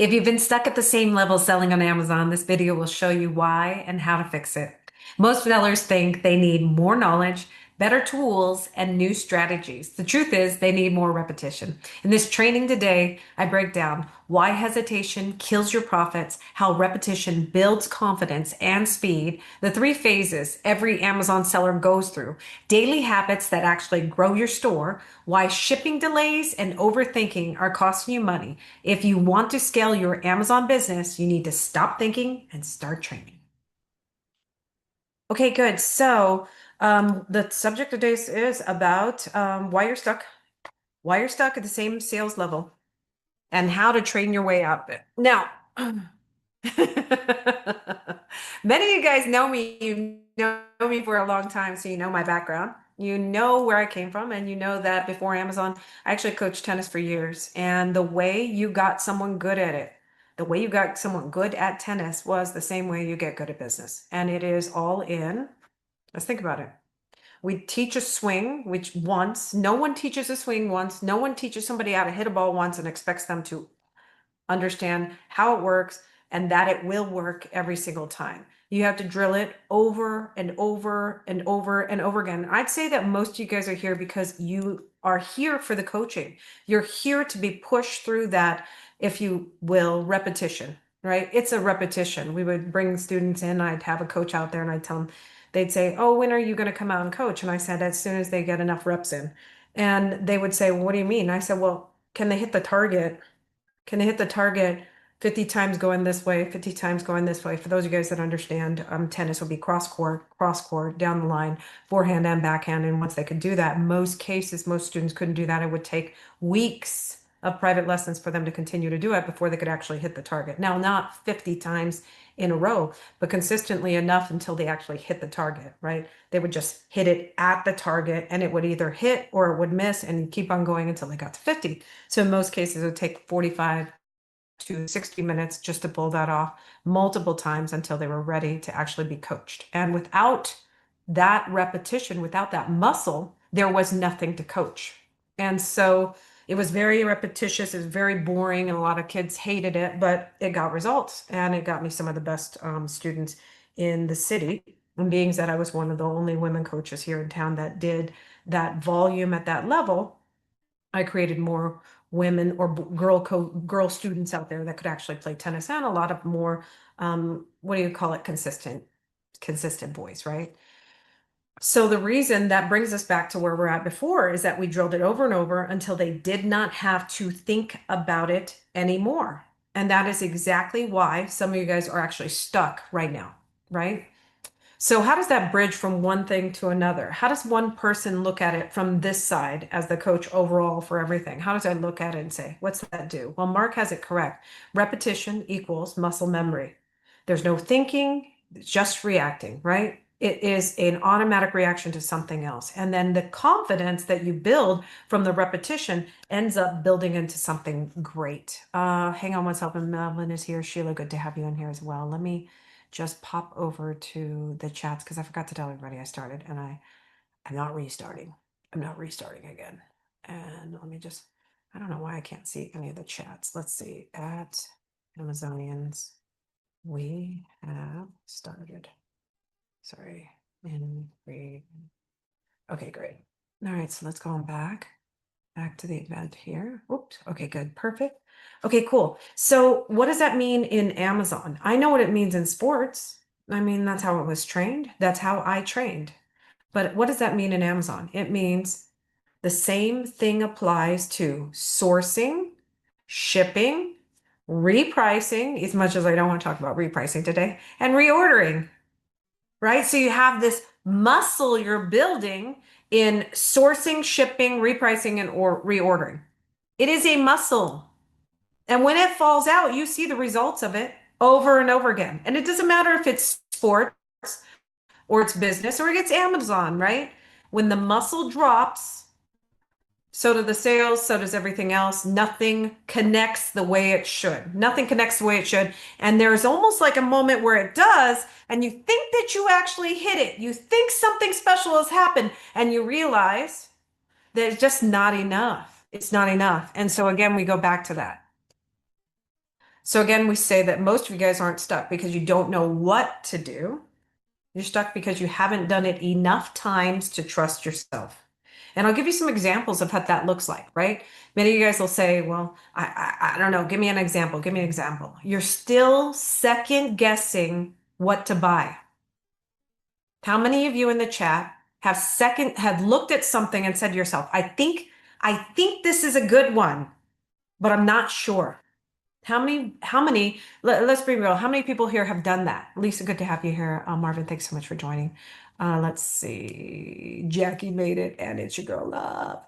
If you've been stuck at the same level selling on Amazon, this video will show you why and how to fix it. Most sellers think they need more knowledge, better tools, and new strategies. The truth is, they need more repetition. In this training today, I break down why hesitation kills your profits, how repetition builds confidence and speed, the three phases every Amazon seller goes through, daily habits that actually grow your store, why shipping delays and overthinking are costing you money. If you want to scale your Amazon business, you need to stop thinking and start training. Okay, good. So, the subject of today is about why you're stuck at the same sales level, and how to train your way out of it. Now, many of you guys know me. You know me for a long time, so you know my background. You know where I came from, and you know that before Amazon, I actually coached tennis for years. And the way you got someone good at it, the way you got someone good at tennis was the same way you get good at business. And it is all in, let's think about it. We teach a swing, which once, no one teaches a swing once, no one teaches somebody how to hit a ball once and expects them to understand how it works and that it will work every single time. You have to drill it over and over and over and over again. I'd say that most of you guys are here because you are here for the coaching. You're here to be pushed through that, if you will, repetition, right? It's a repetition. We would bring students in, I'd have a coach out there and I'd tell them, they'd say, "Oh, when are you going to come out and coach?" And I said, "As soon as they get enough reps in." And they would say, "Well, what do you mean?" I said, "Well, can they hit the target? Can they hit the target 50 times going this way, 50 times going this way?" For those of you guys that understand, tennis would be cross court, down the line, forehand and backhand. And once they could do that, most cases, most students couldn't do that. It would take weeks of private lessons for them to continue to do it before they could actually hit the target. Now, not 50 times in a row, but consistently enough until they actually hit the target, right? They would just hit it at the target and it would either hit or it would miss and keep on going until they got to 50. So in most cases, it would take 45 to 60 minutes just to pull that off multiple times until they were ready to actually be coached. And without that repetition, without that muscle, there was nothing to coach. And so it was very repetitious, it was very boring, and a lot of kids hated it, but it got results and it got me some of the best students in the city. And being that I was one of the only women coaches here in town that did that volume at that level, I created more women or girl students out there that could actually play tennis, and a lot of more, what do you call it, consistent boys, right? So the reason that brings us back to where we're at before is that we drilled it over and over until they did not have to think about it anymore. And that is exactly why some of you guys are actually stuck right now, right? So how does that bridge from one thing to another? How does one person look at it from this side as the coach overall for everything? How does I look at it and say, what's that do? Well, Mark has it correct. Repetition equals muscle memory. There's no thinking, it's just reacting, right? It is an automatic reaction to something else. And then the confidence that you build from the repetition ends up building into something great. Hang on one second. Melvin is here. Sheila, good to have you in here as well. Let me just pop over to the chats because I forgot to tell everybody I started, and I'm not restarting. I'm not restarting again. And let me just, I don't know why I can't see any of the chats. Let's see. At Amazonians, we have started. Sorry. And we, okay, great. All right, so let's go on back to the event here. Oops. Okay, good. Perfect. Okay, cool. So what does that mean in Amazon? I know what it means in sports. I mean, that's how it was trained. That's how I trained. But what does that mean in Amazon? It means the same thing applies to sourcing, shipping, repricing, as much as I don't want to talk about repricing today, and reordering, right? So you have this muscle you're building in sourcing, shipping, repricing, and or reordering. It is a muscle. And when it falls out, you see the results of it over and over again. And it doesn't matter if it's sports or it's business or it's Amazon, right? When the muscle drops, so do the sales, so does everything else. Nothing connects the way it should. Nothing connects the way it should. And there's almost like a moment where it does, and you think that you actually hit it. You think something special has happened, and you realize that it's just not enough. It's not enough. And so again, we go back to that. So again, we say that most of you guys aren't stuck because you don't know what to do. You're stuck because you haven't done it enough times to trust yourself. And I'll give you some examples of what that looks like, right? Many of you guys will say, well, I don't know. Give me an example. Give me an example. You're still second guessing what to buy. How many of you in the chat have looked at something and said to yourself, I think this is a good one, but I'm not sure. Let's be real. How many people here have done that? Lisa, good to have you here. Marvin, thanks so much for joining. Let's see. Jackie made it, and it's your girl, Love.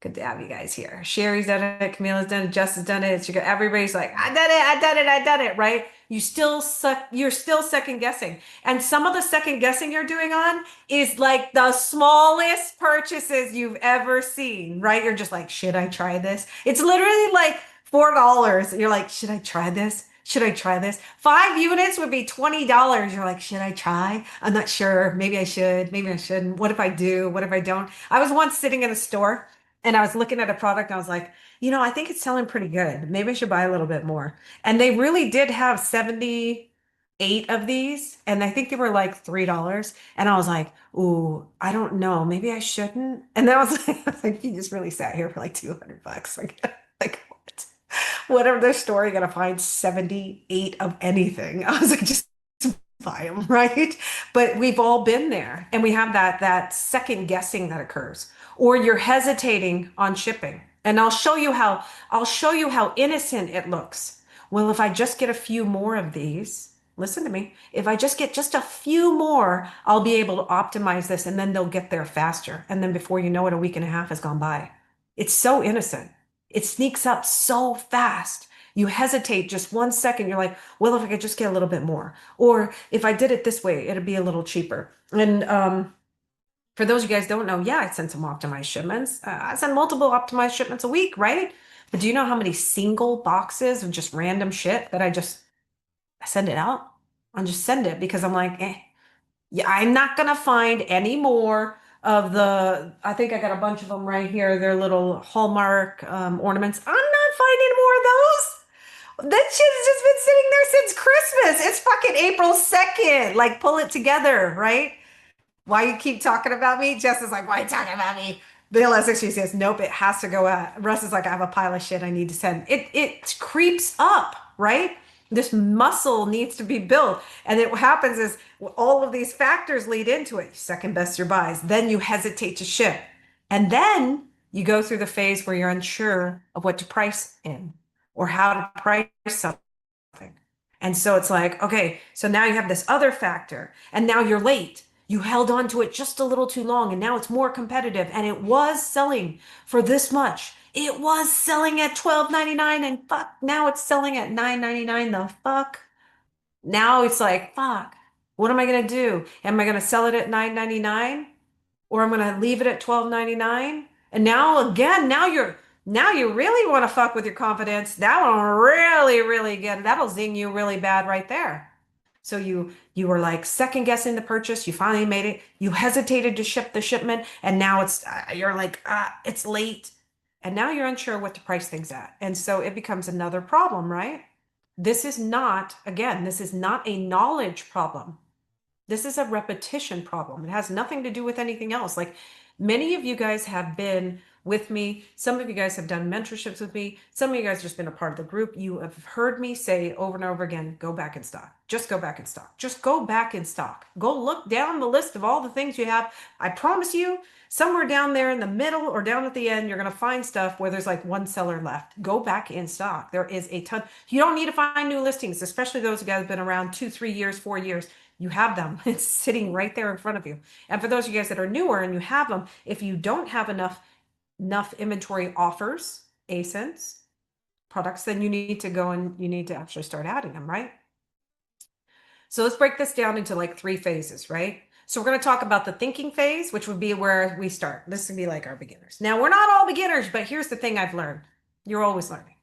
Good to have you guys here. Sherry's done it. Camila's done it. Jess has done it. It's your girl. Everybody's like, I did it. I did it. I did it. Right? You still suck. You're still second guessing. And some of the second guessing you're doing on is like the smallest purchases you've ever seen, right? You're just like, should I try this? It's literally like $4. You're like, should I try this? Should I try this? 5 units would be $20. You're like, should I try? I'm not sure. Maybe I should. Maybe I shouldn't. What if I do? What if I don't? I was once sitting in a store and I was looking at a product and I was like, I think it's selling pretty good. Maybe I should buy a little bit more. And they really did have 78 of these. And I think they were like $3. And I was like, ooh, I don't know. Maybe I shouldn't. And then I was like, you just really sat here for like $200. Like what? Whatever the store, you're gonna find 78 of anything. I was like, just buy them, right? But we've all been there, and we have that second guessing that occurs, or you're hesitating on shipping. And I'll show you how innocent it looks. Well, if I just get a few more of these, listen to me. If I just get just a few more, I'll be able to optimize this, and then they'll get there faster. And then before you know it, a week and a half has gone by. It's so innocent. It sneaks up so fast. You hesitate just 1 second. You're like, well, if I could just get a little bit more, or if I did it this way, it'd be a little cheaper. And for those of you guys don't know, yeah, I send some optimized shipments. I send multiple optimized shipments a week, right? But do you know how many single boxes of just random shit that I send it out? I just send it because I'm like, yeah, I'm not gonna find any more of I think I got a bunch of them right here. They're little Hallmark ornaments. I'm not finding more of those. That shit has just been sitting there since Christmas. It's fucking April 2nd. Like, pull it together, right? Why you keep talking about me? Jess is like, why are you talking about me? Bill Essex, she says, nope, it has to go out. Russ is like, I have a pile of shit I need to send. It creeps up, right? This muscle needs to be built. And what happens is all of these factors lead into it. You second best your buys. Then you hesitate to ship. And then you go through the phase where you're unsure of what to price in or how to price something. And so it's like, okay, so now you have this other factor, and now you're late. You held on to it just a little too long, and now it's more competitive, and it was selling for this much. It was selling at $12.99, and fuck, now it's selling at $9.99. The fuck? Now it's like, fuck, what am I gonna do? Am I gonna sell it at $9.99? Or I'm gonna leave it at $12.99? And now again, now you really want to fuck with your confidence. That one really, really good. That'll zing you really bad right there. So you were like second guessing the purchase. You finally made it. You hesitated to ship the shipment, and now you're like it's late, and now you're unsure what to price things at, and so it becomes another problem, right? This is not a knowledge problem. This is a repetition problem. It has nothing to do with anything else. Like, many of you guys have been with me. Some of you guys have done mentorships with me. Some of you guys have just been a part of the group. You have heard me say over and over again, go back in stock. Just go back in stock. Just go back in stock. Go look down the list of all the things you have. I promise you, somewhere down there in the middle or down at the end, you're going to find stuff where there's like one seller left. Go back in stock. There is a ton. You don't need to find new listings, especially those who guys have been around 2, 3 years, 4 years. You have them. It's sitting right there in front of you. And for those of you guys that are newer and you have them, if you don't have enough inventory offers, ASINs, products, then you need to go and you need to actually start adding them, right? So let's break this down into like 3 phases, right? So we're going to talk about the thinking phase, which would be where we start. This would be like our beginners. Now, we're not all beginners, but here's the thing I've learned. You're always learning.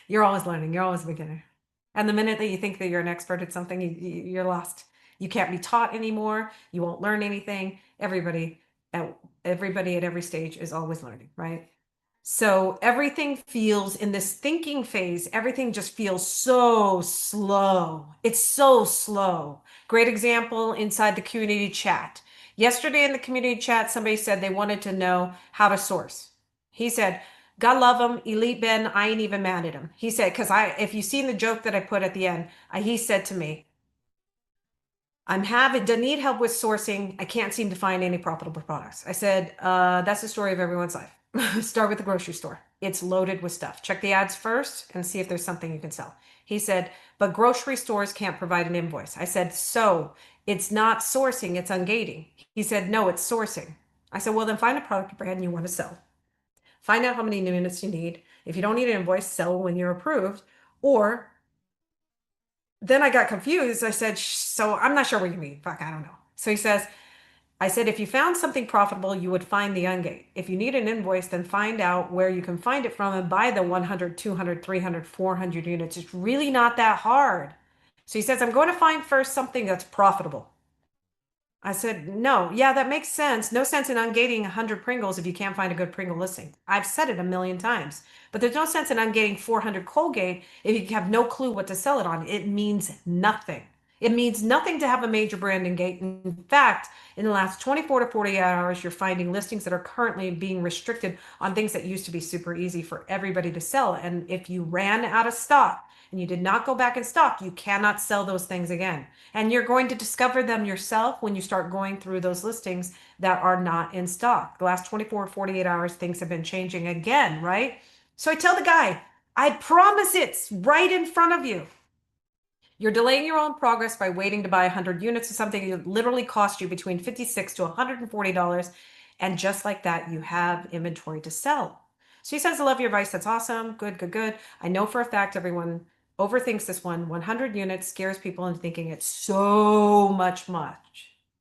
You're always learning. You're always a beginner. And the minute that you think that you're an expert at something, you're lost. You can't be taught anymore. You won't learn anything. Everybody at every stage is always learning, right? So everything feels in this thinking phase, everything just feels so slow. It's so slow. Great example inside the community chat. Yesterday in the community chat, somebody said they wanted to know how to source. He said, God love him, Elite Ben, I ain't even mad at him. He said, because if you seen the joke that I put at the end, he said to me, I need help with sourcing. I can't seem to find any profitable products. I said, that's the story of everyone's life. Start with the grocery store. It's loaded with stuff. Check the ads first and see if there's something you can sell. He said, but grocery stores can't provide an invoice. I said, so it's not sourcing, it's ungating. He said, no, it's sourcing. I said, well, then find a product or brand you want to sell. Find out how many units you need. If you don't need an invoice, sell when you're approved. Or then I got confused. I said, so I'm not sure what you mean. Fuck, I don't know. So he says, I said, if you found something profitable, you would find the ungate. If you need an invoice, then find out where you can find it from and buy the 100, 200, 300, 400 units. It's really not that hard. So he says, I'm going to find first something that's profitable. I said, no, yeah, that makes sense. No sense in ungating 100 Pringles if you can't find a good Pringle listing. I've said it a million times, but there's no sense in ungating 400 Colgate if you have no clue what to sell it on. It means nothing. It means nothing to have a major brand engage. In fact, in the last 24 to 48 hours, you're finding listings that are currently being restricted on things that used to be super easy for everybody to sell. And if you ran out of stock and you did not go back in stock, you cannot sell those things again. And you're going to discover them yourself when you start going through those listings that are not in stock. The last 24 or 48 hours, things have been changing again, right? So I tell the guy, I promise it's right in front of you. You're delaying your own progress by waiting to buy 100 units of something that literally cost you between $56 to $140. And just like that, you have inventory to sell. So he says, I love your advice. That's awesome. Good, good, good. I know for a fact everyone overthinks this one. 100 units scares people into thinking it's so much,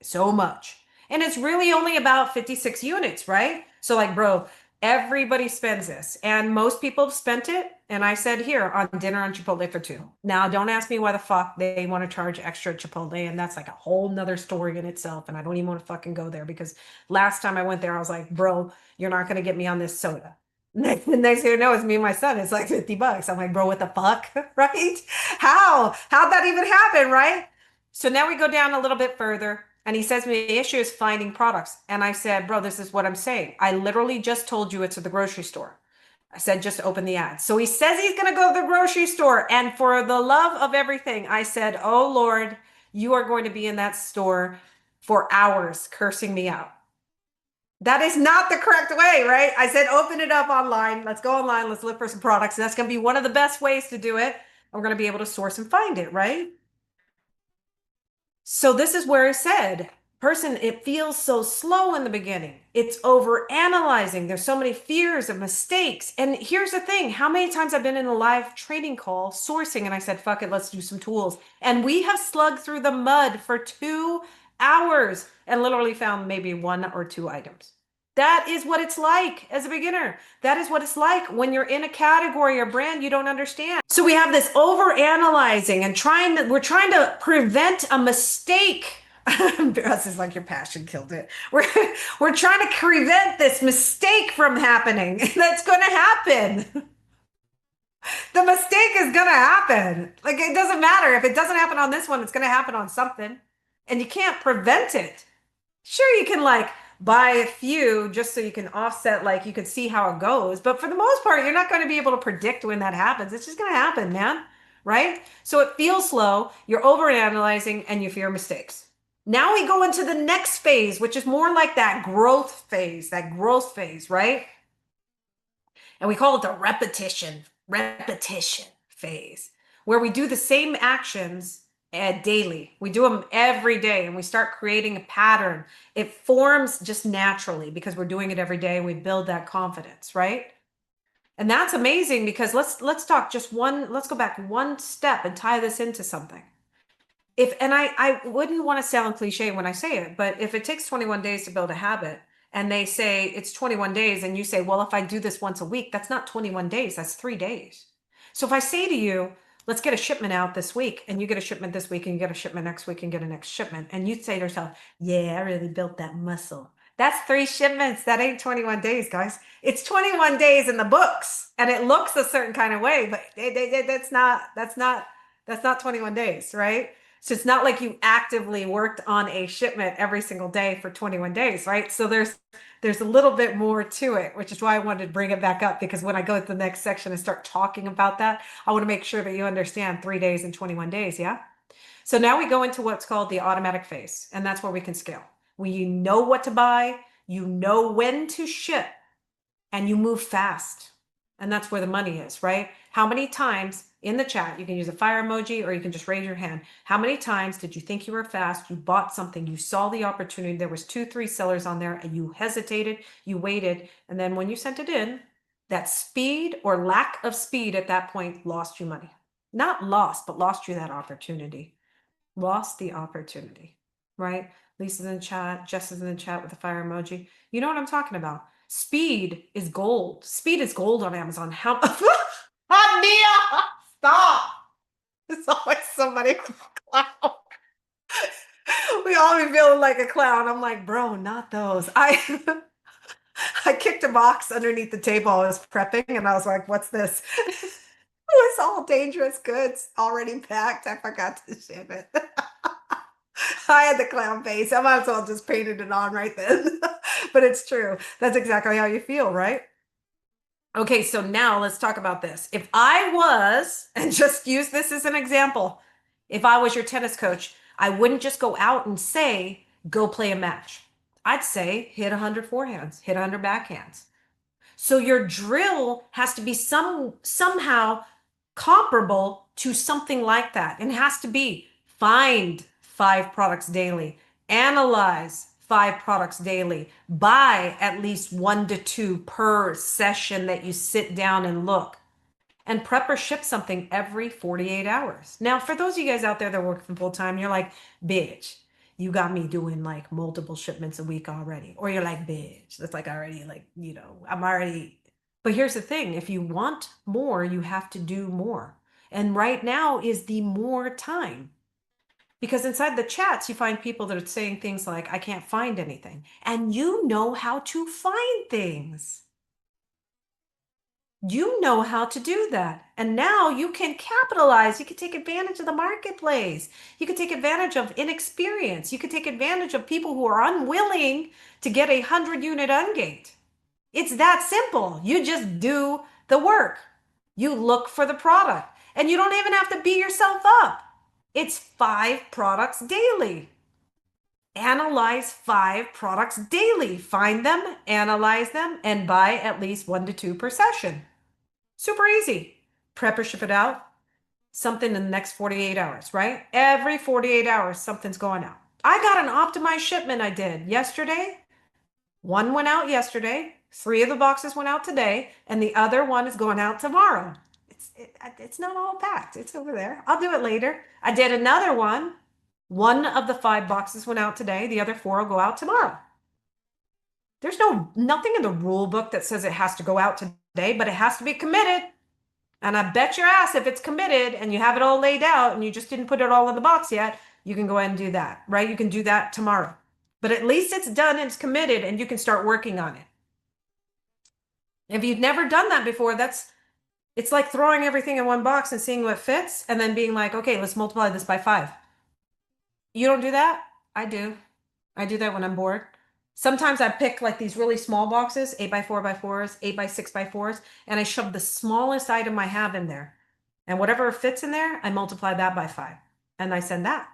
so much. And it's really only about 56 units, right? So like, bro, everybody spends this, and most people have spent it. And I said, here, on dinner on Chipotle for two. Now, don't ask me why the fuck they want to charge extra at Chipotle. And that's like a whole nother story in itself. And I don't even want to fucking go there because last time I went there, I was like, bro, you're not going to get me on this soda. Next thing you know, it's me and my son. It's like $50. I'm like, bro, what the fuck? Right? How'd that even happen? Right? So now we go down a little bit further. And he says, my issue is finding products. And I said, bro, this is what I'm saying. I literally just told you it's at the grocery store. I said, just open the ad. So he says he's going to go to the grocery store. And for the love of everything, I said, oh, Lord, you are going to be in that store for hours cursing me out. That is not the correct way, right? I said, open it up online. Let's go online. Let's look for some products. And that's going to be one of the best ways to do it. And we're going to be able to source and find it, right? So this is where I said, person, it feels so slow in the beginning. It's over analyzing. There's so many fears of mistakes. And here's the thing, how many times I've been in a live training call sourcing and I said, fuck it, let's do some tools. And we have slugged through the mud for 2 hours and literally found maybe 1 or 2 items. That is what it's like as a beginner. That is what it's like when you're in a category or brand you don't understand. So we have this over analyzing and we're trying to prevent a mistake. This is like your passion killed it. We're trying to prevent this mistake from happening. That's going to happen. The mistake is going to happen. Like, it doesn't matter. If it doesn't happen on this one, it's going to happen on something. And you can't prevent it. Sure, you can like buy a few just so you can offset, like you can see how it goes. But for the most part, you're not going to be able to predict when that happens. It's just going to happen, man. Right? So it feels slow. You're overanalyzing and you fear mistakes. Now we go into the next phase, which is more like that growth phase, right? And we call it the repetition phase, where we do the same actions daily. We do them every day and we start creating a pattern. It forms just naturally because we're doing it every day and we build that confidence, right? And that's amazing because let's talk just let's go back one step and tie this into something. I wouldn't want to sound cliche when I say it, but if it takes 21 days to build a habit and they say it's 21 days and you say, well, if I do this once a week, that's not 21 days, that's 3 days. So if I say to you, let's get a shipment out this week, and you get a shipment this week and you get a shipment next week and get a next shipment, and you say to yourself, yeah, I really built that muscle. That's three shipments. That ain't 21 days, guys. It's 21 days in the books, and it looks a certain kind of way, but that's not 21 days, right? So it's not like you actively worked on a shipment every single day for 21 days, right? So there's a little bit more to it, which is why I wanted to bring it back up because when I go to the next section and start talking about that, I want to make sure that you understand 3 days and 21 days, yeah? So now we go into what's called the automatic phase, and that's where we can scale. We know what to buy, you know when to ship, and you move fast. And that's where the money is, right? How many times in the chat, you can use a fire emoji or you can just raise your hand. How many times did you think you were fast? You bought something, you saw the opportunity, there was 2, 3 sellers on there, and you hesitated, you waited, and then when you sent it in, that speed or lack of speed at that point lost you money. Not lost, but lost you that opportunity. Lost the opportunity, right? Lisa's in the chat, Jess is in the chat with the fire emoji. You know what I'm talking about. Speed is gold. Speed is gold on Amazon. How Mia, stop. It's always somebody with a clown. We all be feeling like a clown. I'm like, bro, not those. I I kicked a box underneath the table I was prepping and I was like, what's this? It was all dangerous goods already packed. I forgot to ship it. I had the clown face. I might as well just painted it on right then. But it's true. That's exactly how you feel, right? Okay, so now let's talk about this. If I was, and just use this as an example, if I was your tennis coach, I wouldn't just go out and say, go play a match. I'd say, hit 100 forehands, hit 100 backhands. So your drill has to be somehow comparable to something like that. And it has to be find 5 products daily, analyze 5 products daily, buy at least 1 to 2 per session that you sit down and look. And prep or ship something every 48 hours. Now, for those of you guys out there that work from full time, you're like, bitch, you got me doing like multiple shipments a week already. Or you're like, bitch, that's like already like, I'm already. But here's the thing, if you want more, you have to do more. And right now is the more time. Because inside the chats, you find people that are saying things like, I can't find anything. And you know how to find things. You know how to do that. And now you can capitalize. You can take advantage of the marketplace. You can take advantage of inexperience. You can take advantage of people who are unwilling to get a 100-unit ungate. It's that simple. You just do the work. You look for the product. And you don't even have to beat yourself up. It's 5 products daily. Analyze 5 products daily. Find them, analyze them, and buy at least 1 to 2 per session. Super easy. Prep or ship it out. Something in the next 48 hours, right? Every 48 hours, something's going out. I got an optimized shipment I did yesterday. One went out yesterday. 3 of the boxes went out today. And the other one is going out tomorrow. It's not all packed. It's over there. I'll do it later. I did another one. One of the 5 boxes went out today. The other 4 will go out tomorrow. There's nothing in the rule book that says it has to go out today, but it has to be committed. And I bet your ass if it's committed and you have it all laid out and you just didn't put it all in the box yet, you can go ahead and do that, right? You can do that tomorrow. But at least it's done and it's committed and you can start working on it. If you've never done that before, it's like throwing everything in one box and seeing what fits and then being like, okay, let's multiply this by 5. You don't do that? I do. I do that when I'm bored. Sometimes I pick like these really small boxes, 8x4x4s, 8x6x4s, and I shove the smallest item I have in there. And whatever fits in there, I multiply that by 5. And I send that.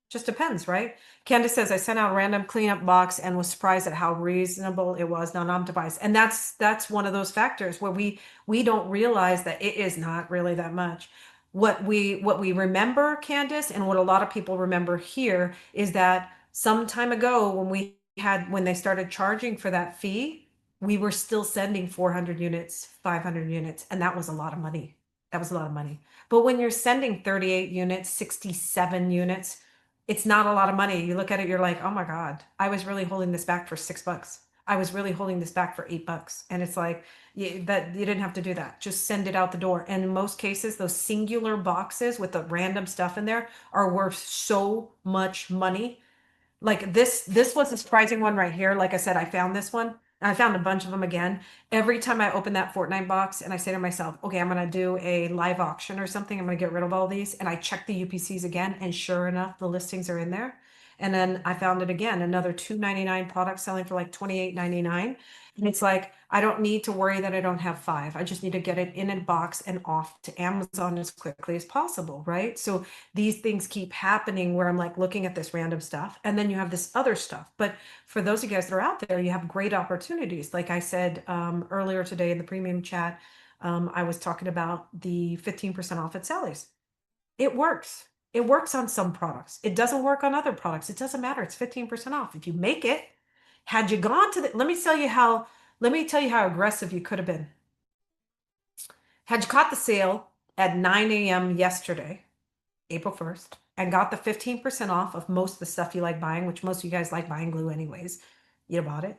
Just depends, right? Candace says, I sent out a random cleanup box and was surprised at how reasonable it was, non-optimized. And that's one of those factors where we don't realize that it is not really that much. What we remember, Candace, and what a lot of people remember here is that some time ago when they started charging for that fee, we were still sending 400 units, 500 units, and that was a lot of money. That was a lot of money. But when you're sending 38 units, 67 units, it's not a lot of money. You look at it, you're like, oh my God, I was really holding this back for $6. I was really holding this back for $8. And it's like, that you didn't have to do that. Just send it out the door. And in most cases, those singular boxes with the random stuff in there are worth so much money Like this was a surprising one right here. Like I said, I found this one. I found a bunch of them again. Every time I open that Fortnite box and I say to myself, okay, I'm gonna do a live auction or something. I'm gonna get rid of all these. And I check the UPCs again, and sure enough, the listings are in there. And then I found it again, another 299 product selling for like 28.99. And it's like I don't need to worry that I don't have five. I just need to get it in a box and off to Amazon as quickly as possible, right? So these things keep happening where I'm like looking at this random stuff, and then you have this other stuff. But for those of you guys that are out there, you have great opportunities. Like I said earlier today in the premium chat, I was talking about the 15% off at Sally's. It works. It works on some products. It doesn't work on other products. It doesn't matter. It's 15% off. If you make it, had you gone to the, let me tell you how aggressive you could have been. Had you caught the sale at 9 a.m. yesterday, April 1st, and got the 15% off of most of the stuff you like buying, which most of you guys like buying glue anyways, you bought it.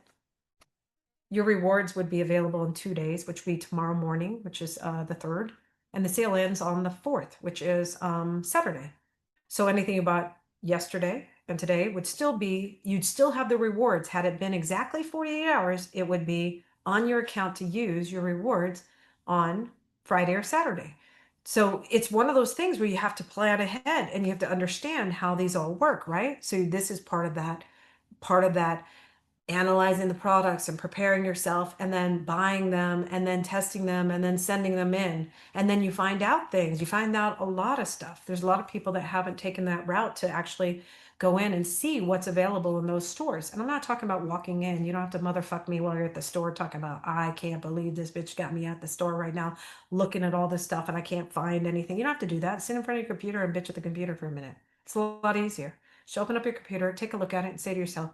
Your rewards would be available in 2 days, which would be tomorrow morning, which is the 3rd. And the sale ends on the 4th, which is Saturday. So anything you bought yesterday and today would still be, you'd still have the rewards. Had it been exactly 48 hours, it would be on your account to use your rewards on Friday or Saturday. So it's one of those things where you have to plan ahead and you have to understand how these all work, right? So this is part of that analyzing the products and preparing yourself and then buying them and then testing them and then sending them in. And then you find out things. You find out a lot of stuff. There's a lot of people that haven't taken that route to actually go in and see what's available in those stores. And I'm not talking about walking in. You don't have to motherfuck me while you're at the store talking about, I can't believe this bitch got me at the store right now looking at all this stuff and I can't find anything. You don't have to do that. Sit in front of your computer and bitch at the computer for a minute. It's a lot easier. Just open up your computer, take a look at it, and say to yourself,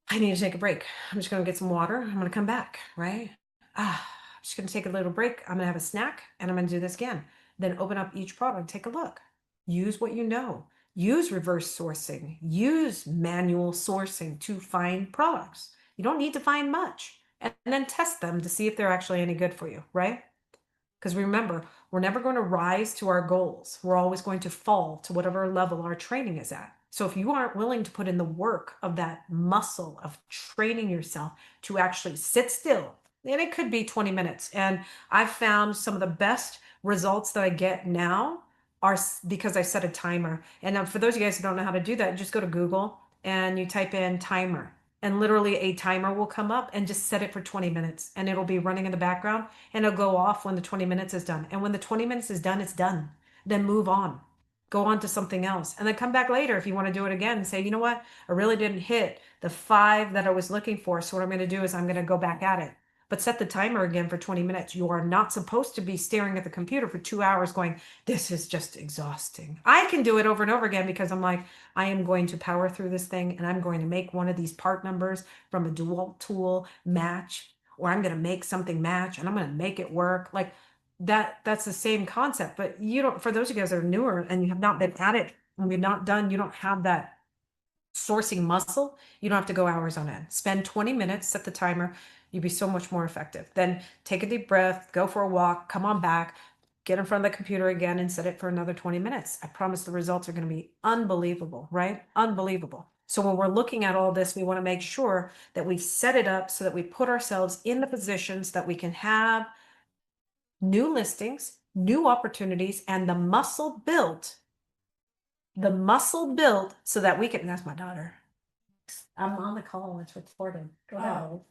I need to take a break. I'm just going to get some water. I'm going to come back, right? I'm just going to take a little break. I'm going to have a snack and I'm going to do this again. Then open up each product, take a look. Use what you know. Use reverse sourcing. Use manual sourcing to find products. You don't need to find much. And then test them to see if they're actually any good for you, right? Because remember, we're never going to rise to our goals. We're always going to fall to whatever level our training is at. So if you aren't willing to put in the work of that muscle of training yourself to actually sit still, and it could be 20 minutes. And I've found some of the best results that I get now are because I set a timer. And for those of you guys who don't know how to do that, just go to Google and you type in timer. And literally a timer will come up, and just set it for 20 minutes and it'll be running in the background, and it'll go off when the 20 minutes is done. And when the 20 minutes is done, it's done. Then move on. Go on to something else. And then come back later if you want to do it again and say, you know what? I really didn't hit the five that I was looking for. So what I'm going to do is I'm going to go back at it. But set the timer again for 20 minutes. You are not supposed to be staring at the computer for 2 hours going, this is just exhausting. I can do it over and over again because I'm like, I am going to power through this thing and I'm going to make one of these part numbers from a dual tool match, or I'm going to make something match and I'm going to make it work. Like that's the same concept. But you don't, for those of you guys that are newer and you have not been at it and you've not done, you don't have that sourcing muscle, you don't have to go hours on end. Spend 20 minutes, set the timer. You'd be so much more effective. Then take a deep breath, go for a walk, come on back, get in front of the computer again and set it for another 20 minutes. I promise the results are going to be unbelievable, right? Unbelievable. So when we're looking at all this, we want to make sure that we set it up so that we put ourselves in the positions that we can have new listings, new opportunities, and the muscle built so that we can, that's my daughter. I'm on the call, it's recorded. Go ahead.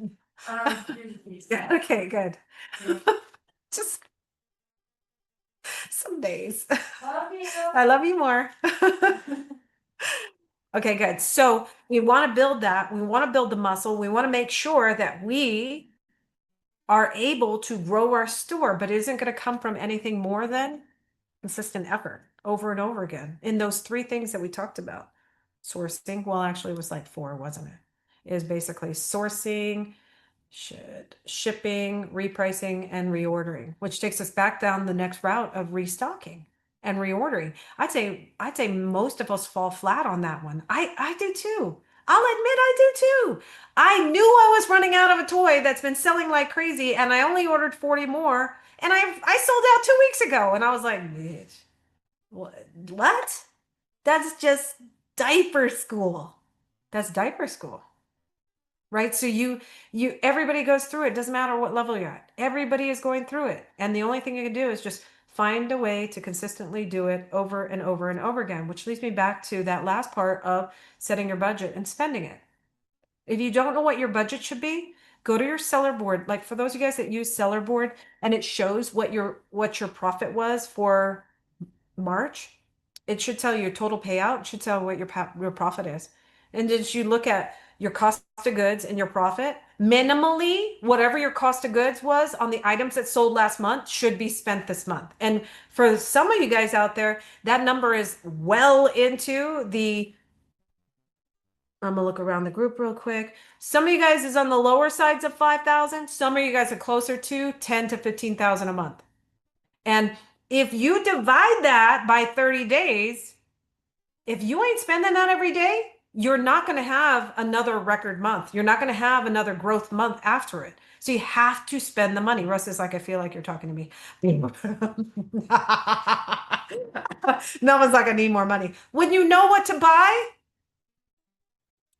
Yeah, okay, good. Just some days. Love you. I love you more. Okay, good. So we want to build that. We want to build the muscle. We want to make sure that we are able to grow our store, but it isn't going to come from anything more than consistent effort over and over again in those three things that we talked about. Sourcing, well, actually, it was like four, wasn't it? It is basically sourcing, shipping, repricing, and reordering, which takes us back down the next route of restocking and reordering. I'd say most of us fall flat on that one. I do too. I'll admit I do too. I knew I was running out of a toy that's been selling like crazy, and I only ordered 40 more, and I sold out 2 weeks ago, and I was like, bitch, what? That's just diaper school. That's diaper school, right? So everybody goes through it. Doesn't matter what level you're at. Everybody is going through it. And the only thing you can do is just find a way to consistently do it over and over and over again, which leads me back to that last part of setting your budget and spending it. If you don't know what your budget should be, go to your seller board. Like for those of you guys that use seller board and it shows what your profit was for March, it should tell you your total payout. It should tell what your profit is. And did you look at your cost of goods and your profit? Minimally, whatever your cost of goods was on the items that sold last month should be spent this month. And for some of you guys out there, that number is well into the I'm gonna look around the group real quick. Some of you guys is on the lower sides of 5,000. Some of you guys are closer to 10 to 15,000 a month. And if you divide that by 30 days, if you ain't spending that every day, you're not going to have another record month. You're not going to have another growth month after it. So you have to spend the money. Russ is like, I feel like you're talking to me. No one's like, I need more money. When you know what to buy,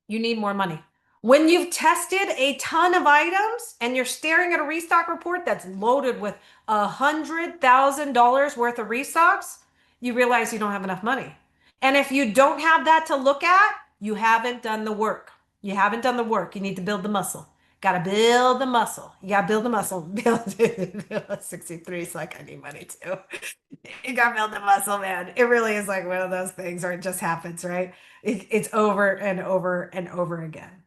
you need more money. When you've tested a ton of items and you're staring at a restock report that's loaded with $100,000 worth of restocks, you realize you don't have enough money. And if you don't have that to look at, you haven't done the work. You haven't done the work. You need to build the muscle. Got to build the muscle. You got to build the muscle. Build 63 is like, I need money too. You got to build the muscle, man. It really is like one of those things where it just happens, right? It's over and over and over again.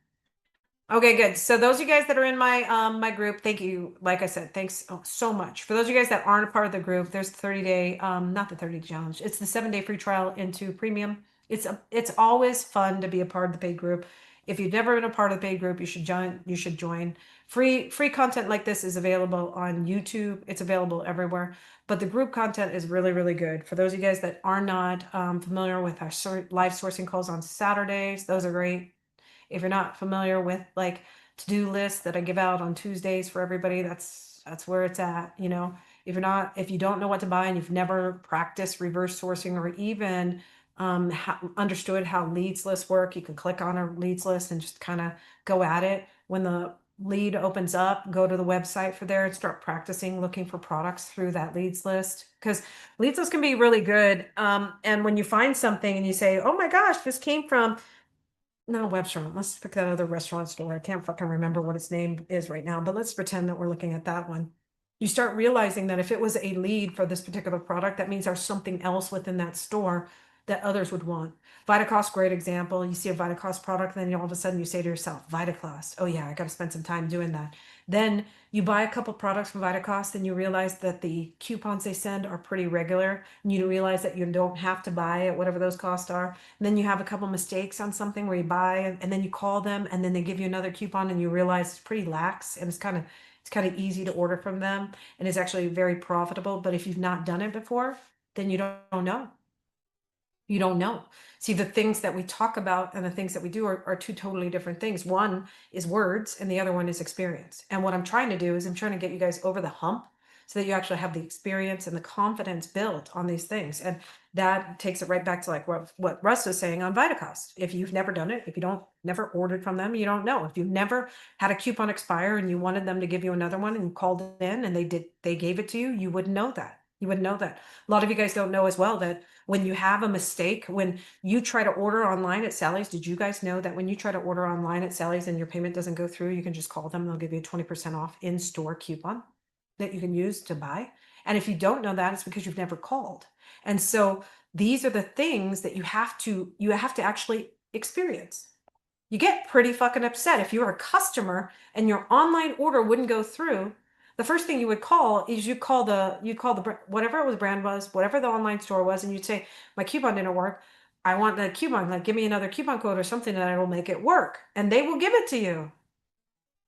Okay, good. So those of you guys that are in my group, thank you. Like I said, thanks so much. For those of you guys that aren't a part of the group, there's the 30-day, not the 30 challenge. It's the 7-day free trial into premium. It's always fun to be a part of the paid group. If you've never been a part of the paid group, you should join. You should join. Free content like this is available on YouTube. It's available everywhere. But the group content is really, really good. For those of you guys that are not familiar with our live sourcing calls on Saturdays, those are great. If you're not familiar with like to-do lists that I give out on Tuesdays for everybody, that's where it's at, you know. If you don't know what to buy and you've never practiced reverse sourcing or even understood how leads lists work, you can click on a leads list and just kind of go at it. When the lead opens up, go to the website for there and start practicing looking for products through that leads list, because leads list can be really good. And when you find something and you say, oh my gosh, this came from not a restaurant. Let's pick that other restaurant store. I can't fucking remember what its name is right now, but let's pretend that we're looking at that one. You start realizing that if it was a lead for this particular product, that means there's something else within that store that others would want. Vitacost, great example. You see a Vitacost product, then all of a sudden you say to yourself, Vitacost, oh yeah, I got to spend some time doing that. Then you buy a couple products from Vitacost and you realize that the coupons they send are pretty regular. And you realize that you don't have to buy at whatever those costs are. And then you have a couple mistakes on something where you buy and then you call them and then they give you another coupon and you realize it's pretty lax and it's kind of easy to order from them and it's actually very profitable. But if you've not done it before, then you don't know. You don't know. See, the things that we talk about and the things that we do are two totally different things. One is words and the other one is experience. And what I'm trying to do is I'm trying to get you guys over the hump so that you actually have the experience and the confidence built on these things. And that takes it right back to like what Russ was saying on Vitacost. If you've never done it, if you don't never ordered from them, you don't know. If you've never had a coupon expire and you wanted them to give you another one and you called in and they gave it to you, you wouldn't know that. You wouldn't know that. A lot of you guys don't know as well that when you have a mistake, when you try to order online at Sally's, did you guys know that when you try to order online at Sally's and your payment doesn't go through, you can just call them. They'll give you a 20% off in-store coupon that you can use to buy. And if you don't know that, it's because you've never called. And so these are the things that you have to actually experience. You get pretty fucking upset if you're a customer and your online order wouldn't go through. The first thing you would call is you call the whatever it was brand was, whatever the online store was, and you'd say, my coupon didn't work. I want the coupon, like give me another coupon code or something that I will make it work. And they will give it to you.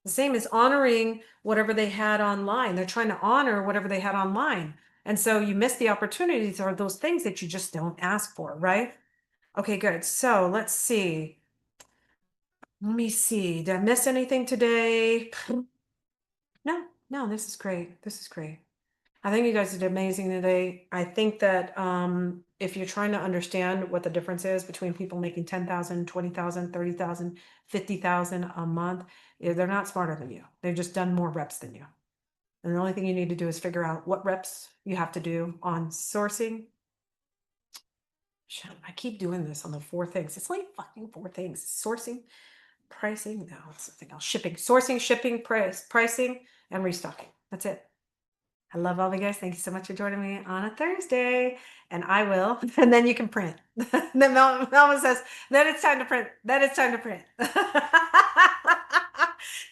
The same as honoring whatever they had online. They're trying to honor whatever they had online. And so you miss the opportunities or those things that you just don't ask for, right? Okay, good. So let's see. Let me see. Did I miss anything today? No, this is great. This is great. I think you guys did amazing today. I think that if you're trying to understand what the difference is between people making 10,000, 20,000, 30,000, 50,000 a month, they're not smarter than you. They've just done more reps than you. And the only thing you need to do is figure out what reps you have to do on sourcing. Shit, I keep doing this on the four things. It's like fucking four things. Sourcing, pricing, no, it's something else. Shipping, sourcing, shipping, pricing, and restocking. That's it. I love all of you guys. Thank you so much for joining me on a Thursday. And I will, and then you can print. Then Melvin says, then it's time to print. Then it's time to print.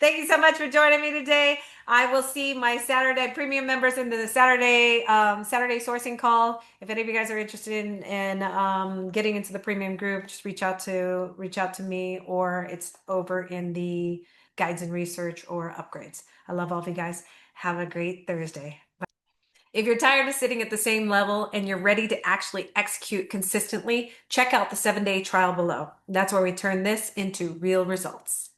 Thank you so much for joining me today. I will see my Saturday premium members in the Saturday sourcing call. If any of you guys are interested in getting into the premium group, just reach out to me, or it's over in the guides and research or upgrades. I love all of you guys. Have a great Thursday. If you're tired of sitting at the same level and you're ready to actually execute consistently, check out the 7-day trial below. That's where we turn this into real results.